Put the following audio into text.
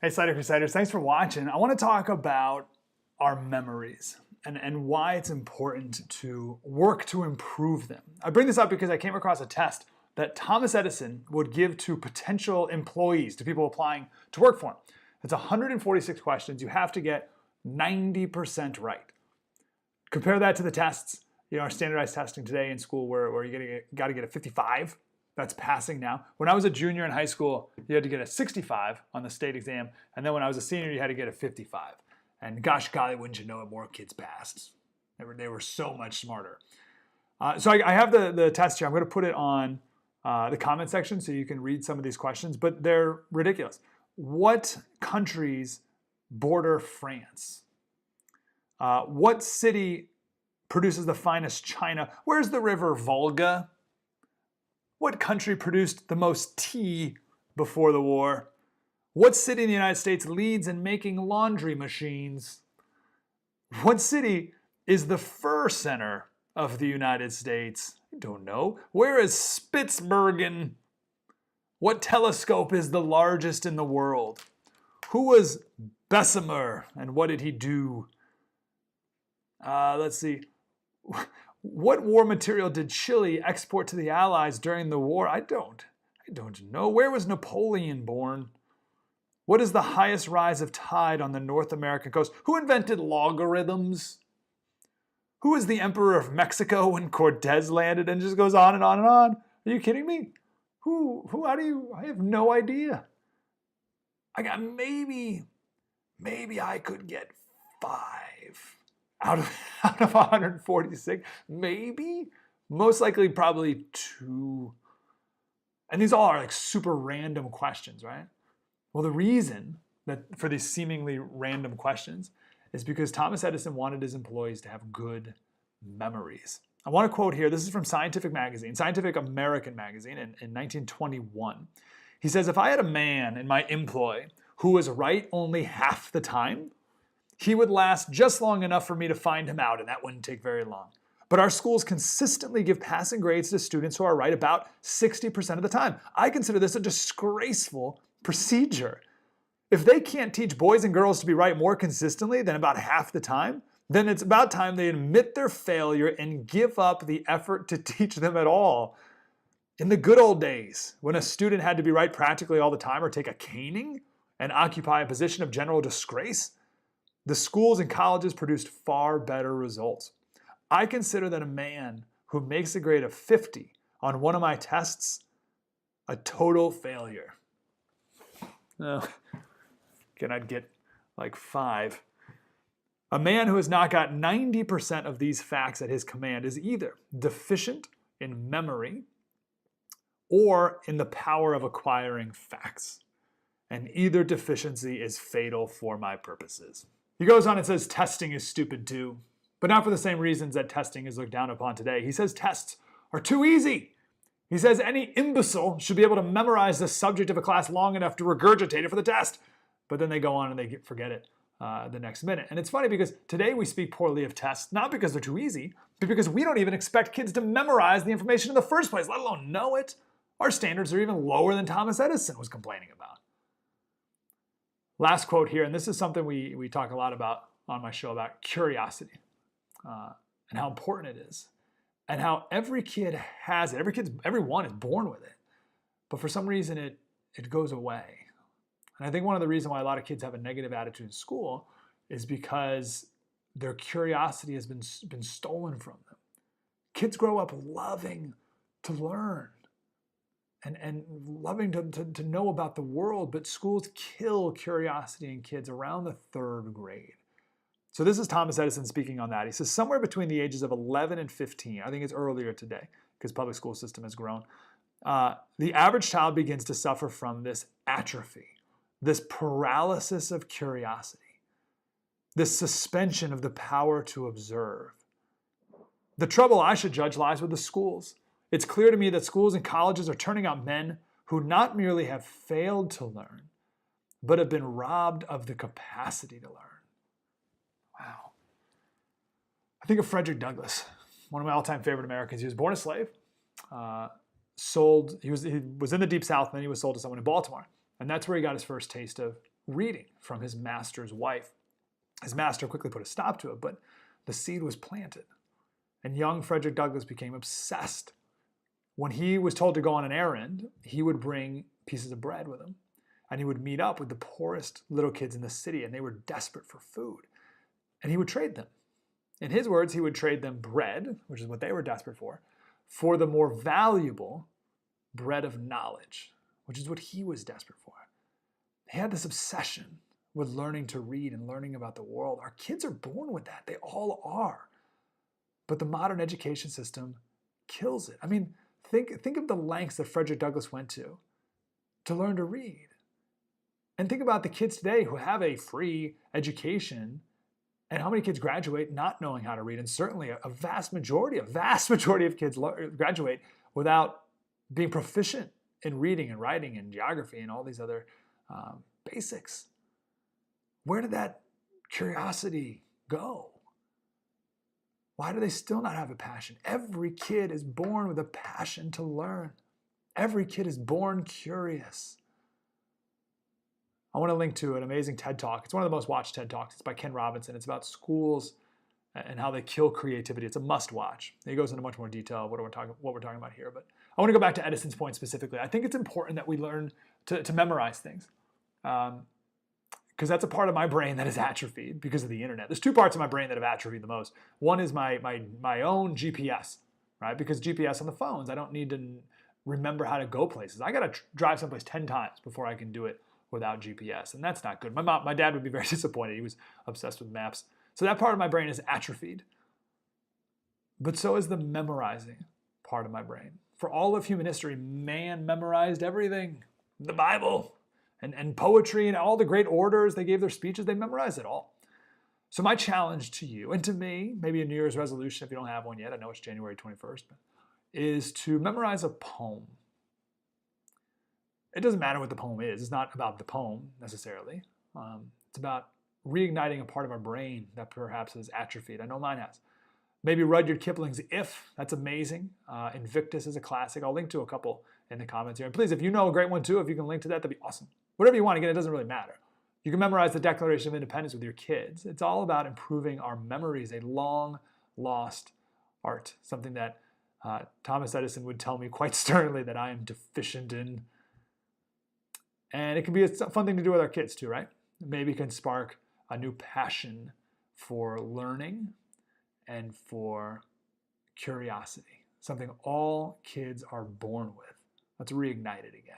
Hey, Slider Crusaders, thanks for watching. I want to talk about our memories and why it's important to work to improve them. I bring this up because I came across a test that Thomas Edison would give to potential employees, to people applying to work for him. It's 146 questions. You have to get 90% right. Compare that to the tests, our standardized testing today in school where you got to get a 55. That's passing now. When I was a junior in high school, you had to get a 65 on the state exam. And then when I was a senior, you had to get a 55. And gosh golly, wouldn't you know it, more kids passed. They were so much smarter. So I have the test here. I'm going to put it on the comment section so you can read some of these questions, but they're ridiculous. What countries border France? What city produces the finest china? Where's the river Volga? What country produced the most tea before the war? What city in the United States leads in making laundry machines? What city is the fur center of the United States? I don't know. Where is Spitsbergen? What telescope is the largest in the world? Who was Bessemer and what did he do? Let's see. What war material did Chile export to the Allies during the war? I don't know. Where was Napoleon born? What is the highest rise of tide on the North American coast? Who invented logarithms? Who is the emperor of Mexico when Cortez landed? And just goes on and on and on. Are you kidding me? I have no idea. I got maybe I could get 5. Out of 146, maybe? Most likely probably 2. And these all are like super random questions, right? Well, the reason that for these seemingly random questions is because Thomas Edison wanted his employees to have good memories. I want to quote here, this is from Scientific American magazine in 1921. He says, if I had a man in my employ who was right only half the time, he would last just long enough for me to find him out, and that wouldn't take very long. But our schools consistently give passing grades to students who are right about 60% of the time. I consider this a disgraceful procedure. If they can't teach boys and girls to be right more consistently than about half the time, then it's about time they admit their failure and give up the effort to teach them at all. In the good old days, when a student had to be right practically all the time or take a caning and occupy a position of general disgrace, the schools and colleges produced far better results. I consider that a man who makes a grade of 50 on one of my tests a total failure. I'd get like 5. A man who has not got 90% of these facts at his command is either deficient in memory or in the power of acquiring facts. And either deficiency is fatal for my purposes. He goes on and says testing is stupid too, but not for the same reasons that testing is looked down upon today. He says tests are too easy. He says any imbecile should be able to memorize the subject of a class long enough to regurgitate it for the test. But then they go on and they forget it the next minute. And it's funny because today we speak poorly of tests, not because they're too easy, but because we don't even expect kids to memorize the information in the first place, let alone know it. Our standards are even lower than Thomas Edison was complaining about. Last quote here, and this is something we talk a lot about on my show about curiosity and how important it is, and how every kid has it. Everyone is born with it, but for some reason it goes away. And I think one of the reasons why a lot of kids have a negative attitude in school is because their curiosity has been stolen from them. Kids grow up loving to learn and loving to know about the world, but schools kill curiosity in kids around the 3rd grade. So this is Thomas Edison speaking on that. He says somewhere between the ages of 11 and 15, I think it's earlier today because public school system has grown, the average child begins to suffer from this atrophy, this paralysis of curiosity, this suspension of the power to observe. The trouble, I should judge, lies with the schools. It's clear to me that schools and colleges are turning out men who not merely have failed to learn, but have been robbed of the capacity to learn. Wow. I think of Frederick Douglass, one of my all-time favorite Americans. He was born a slave, he was in the Deep South, and then he was sold to someone in Baltimore. And that's where he got his first taste of reading from his master's wife. His master quickly put a stop to it, but the seed was planted. And young Frederick Douglass became obsessed. When he was told to go on an errand, he would bring pieces of bread with him. And he would meet up with the poorest little kids in the city, and they were desperate for food. And he would trade them. In his words, he would trade them bread, which is what they were desperate for the more valuable bread of knowledge, which is what he was desperate for. He had this obsession with learning to read and learning about the world. Our kids are born with that. They all are. But the modern education system kills it. I mean, think of the lengths that Frederick Douglass went to learn to read. And think about the kids today who have a free education and how many kids graduate not knowing how to read. And certainly a vast majority of kids graduate without being proficient in reading and writing and geography and all these other basics. Where did that curiosity go? Why do they still not have a passion? Every kid is born with a passion to learn. Every kid is born curious. I want to link to an amazing TED Talk. It's one of the most watched TED Talks. It's by Ken Robinson. It's about schools and how they kill creativity. It's a must watch. He goes into much more detail of what we're talking about here. But I want to go back to Edison's point specifically. I think it's important that we learn to memorize things. Because that's a part of my brain that is atrophied because of the internet. There's two parts of my brain that have atrophied the most. One is my own GPS, right? Because GPS on the phones, I don't need to remember how to go places. I got to drive someplace 10 times before I can do it without GPS, and that's not good. My dad would be very disappointed. He was obsessed with maps. So that part of my brain is atrophied. But so is the memorizing part of my brain. For all of human history, man memorized everything. The Bible and poetry and all the great orators, they gave their speeches, they memorized it all. So my challenge to you and to me, maybe a New Year's resolution if you don't have one yet, I know it's January 21st, but, is to memorize a poem. It doesn't matter what the poem is. It's not about the poem necessarily. It's about reigniting a part of our brain that perhaps is atrophied. I know mine has. Maybe Rudyard Kipling's If. That's amazing. Invictus is a classic. I'll link to a couple in the comments here. And please, if you know a great one too, if you can link to that, that'd be awesome. Whatever you want. Again, it doesn't really matter. You can memorize the Declaration of Independence with your kids. It's all about improving our memories, a long lost art, something that Thomas Edison would tell me quite sternly that I am deficient in. And it can be a fun thing to do with our kids too, right? Maybe it can spark a new passion for learning and for curiosity, something all kids are born with. Let's reignite it again.